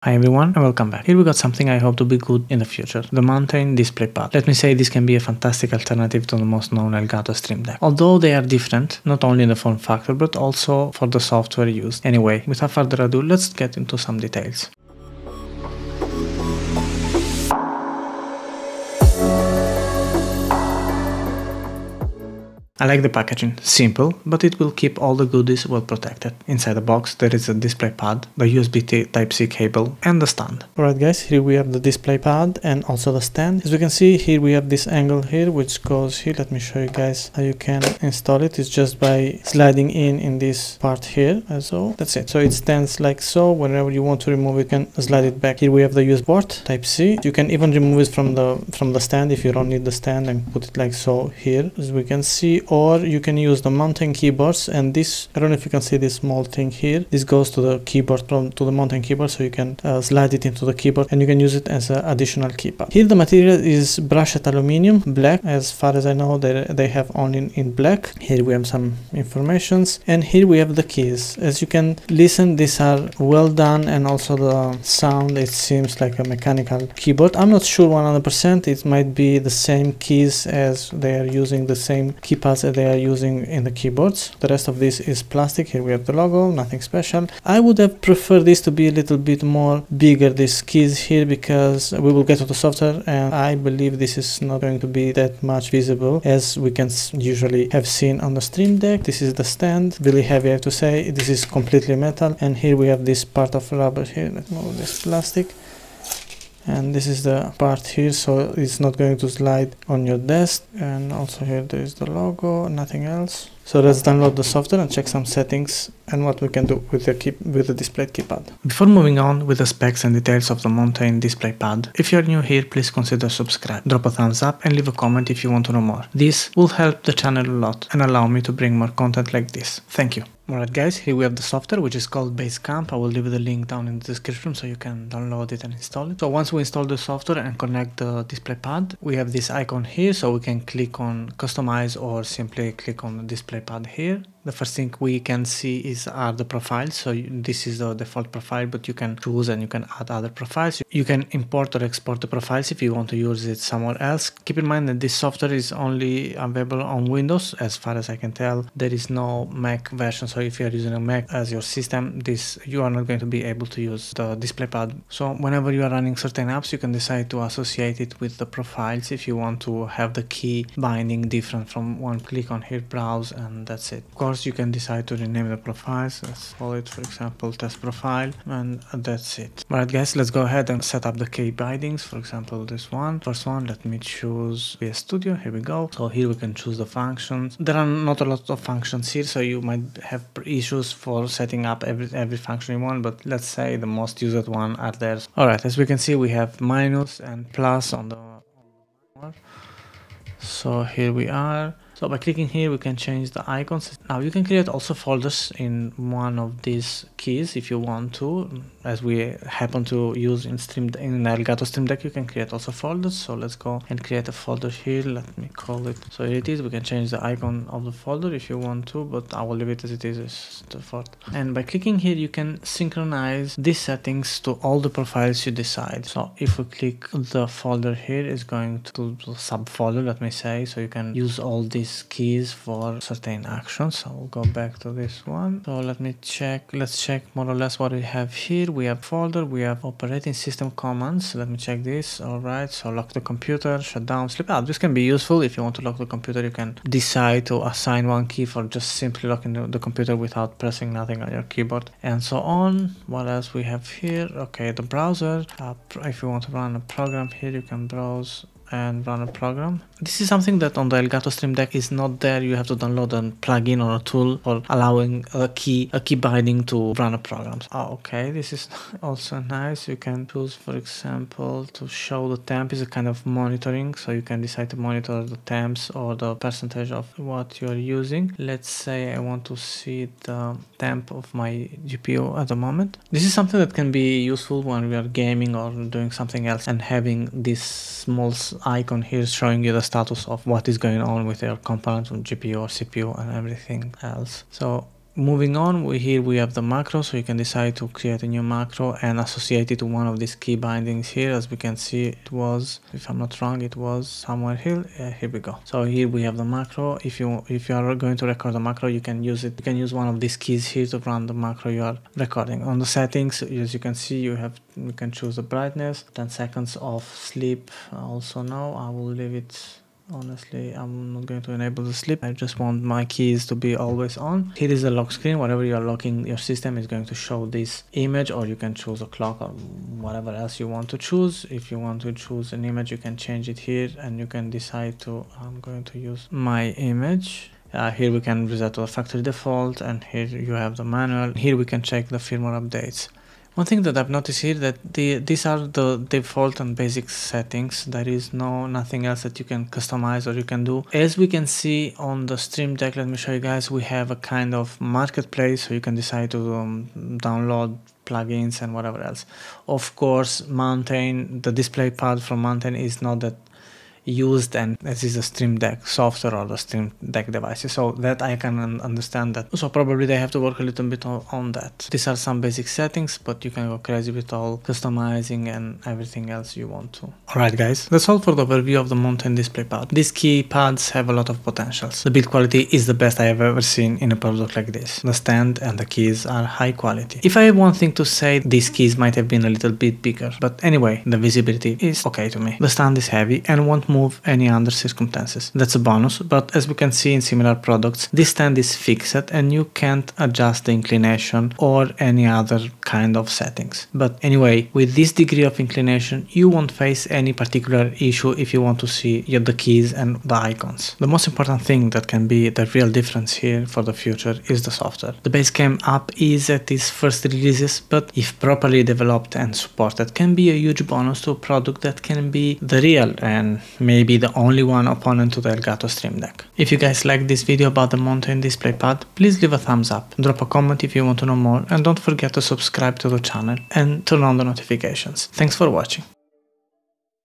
Hi everyone and welcome back. Here we got something I hope to be good in the future, the mountain DisplayPad. Let me say this can be a fantastic alternative to the most known Elgato Stream Deck. Although they are different, not only in the form factor but also for the software used. Anyway, without further ado, let's get into some details. I like the packaging, simple, but it will keep all the goodies well protected. Inside the box there is a display pad, the USB Type-C cable and the stand. Alright guys, here we have the display pad and also the stand. As we can see, here we have this angle here which goes here. Let me show you guys how you can install it. It's just by sliding in this part here, so that's it. So it stands like so. Whenever you want to remove it, you can slide it back. Here we have the USB port Type-C. You can even remove it from the stand if you don't need the stand and put it like so here, as we can see. Or you can use the mountain keyboards, and this, I don't know if you can see this small thing here, this goes to the keyboard, to the mountain keyboard, so you can slide it into the keyboard and you can use it as an additional keypad. Here the material is brushed aluminum, black. As far as I know, they have only in black. Here we have some informations, and here we have the keys. As you can listen, these are well done, and also the sound, it seems like a mechanical keyboard. I'm not sure 100%, it might be the same keys as they are using, the same keypads that they are using in the keyboards. The rest of this is plastic. Here we have the logo, nothing special. I would have preferred this to be a little bit more bigger, these keys here, because we will get to the software and I believe this is not going to be that much visible as we can usually have seen on the Stream Deck. This is the stand, really heavy I have to say. This is completely metal, and here we have this part of rubber here. Let's move this plastic. And this is the part here, so it's not going to slide on your desk. And also here there is the logo, nothing else. So let's download the software and check some settings and what we can do with the displayed keypad. Before moving on with the specs and details of the mountain DisplayPad, if you're new here, please consider subscribe, drop a thumbs up and leave a comment if you want to know more. This will help the channel a lot and allow me to bring more content like this. Thank you. Alright guys, here we have the software which is called BaseCamp. I will leave the link down in the description so you can download it and install it. So once we install the software and connect the DisplayPad, we have this icon here, so we can click on customize or simply click on the DisplayPad here. The first thing we can see are the profiles. So this is the default profile, but you can choose and you can add other profiles. You can import or export the profiles if you want to use it somewhere else. Keep in mind that this software is only available on Windows, as far as I can tell. There is no Mac version, so if you are using a Mac as your system, you are not going to be able to use the DisplayPad. So whenever you are running certain apps, you can decide to associate it with the profiles if you want to have the key binding different from one click on here, browse, and that's it. Of course, you can decide to rename the profiles. Let's call it, for example, test profile, and that's it. Alright guys, let's go ahead and set up the key bindings. For example, this one, first one, let me choose VS Studio. Here we go. So here we can choose the functions. There are not a lot of functions here, so you might have issues for setting up every function you want, but let's say the most used one are there. Alright, as we can see, we have minus and plus on the so here we are. So by clicking here, we can change the icons. Now you can create also folders in one of these keys if you want to, as we happen to use in Elgato Stream Deck. You can create also folders. So let's go and create a folder here. Let me call it. So here it is. We can change the icon of the folder if you want to, but I will leave it as it is as default. And by clicking here, you can synchronize these settings to all the profiles you decide. So if we click the folder here, it's going to the subfolder, let me say. So you can use all these keys for certain actions. So we'll go back to this one. So let me check. Let's check more or less what we have here. We have folder, we have operating system commands. Let me check this. All right, so lock the computer, shut down, sleep out. This can be useful. If you want to lock the computer, you can decide to assign one key for just simply locking the computer without pressing nothing on your keyboard, and so on. What else we have here? Okay, the browser. If you want to run a program here, you can browse and run a program. This is something that on the Elgato Stream Deck is not there. You have to download a plugin or a tool for allowing a key binding to run a program. Oh, okay, this is also nice. You can choose, for example, to show the temp is a kind of monitoring, so you can decide to monitor the temps or the percentage of what you're using. Let's say I want to see the temp of my GPU at the moment. This is something that can be useful when we are gaming or doing something else, and having this small icon here showing you the status of what is going on with your components on GPU or CPU and everything else. So Moving on, here we have the macro, so you can decide to create a new macro and associate it to one of these key bindings here. As we can see, it was, if I'm not wrong, it was somewhere here. Here we go. So here we have the macro. If you are going to record a macro, you can use it. You can use one of these keys here to run the macro you are recording. On the settings, as you can see, you can choose the brightness, 10 seconds of sleep. Also now I will leave it. Honestly, I'm not going to enable the sleep. I just want my keys to be always on. Here is the lock screen. Whatever you are locking your system is going to show this image, or you can choose a clock or whatever else you want to choose. If you want to choose an image, you can change it here and you can decide to, I'm going to use my image. Here we can reset to the factory default, and here you have the manual. Here we can check the firmware updates. One thing that I've noticed here that these are the default and basic settings. There is nothing else that you can customize or you can do. As we can see on the Stream Deck, let me show you guys, we have a kind of marketplace, so you can decide to download plugins and whatever else. Of course, the DisplayPad from Mountain is not that used, and this is a Stream Deck software or the Stream Deck devices, so that I can understand that. So probably they have to work a little bit on that. These are some basic settings, but you can go crazy with all customizing and everything else you want to. Alright guys, that's all for the overview of the Mountain DisplayPad. These keypads have a lot of potentials. The build quality is the best I have ever seen in a product like this. The stand and the keys are high quality. If I have one thing to say, these keys might have been a little bit bigger, but anyway, the visibility is okay to me. The stand is heavy and won't move any under circumstances. That's a bonus, but as we can see in similar products, this stand is fixed and you can't adjust the inclination or any other kind of settings. But anyway, with this degree of inclination, you won't face any particular issue if you want to see the keys and the icons. The most important thing that can be the real difference here for the future is the software. The BaseCamp app is at its first releases, but if properly developed and supported, can be a huge bonus to a product that can be the real and maybe the only one opponent to the Elgato Stream Deck. If you guys like this video about the Mountain DisplayPad, please leave a thumbs up, drop a comment if you want to know more, and don't forget to subscribe to the channel and turn on the notifications. Thanks for watching.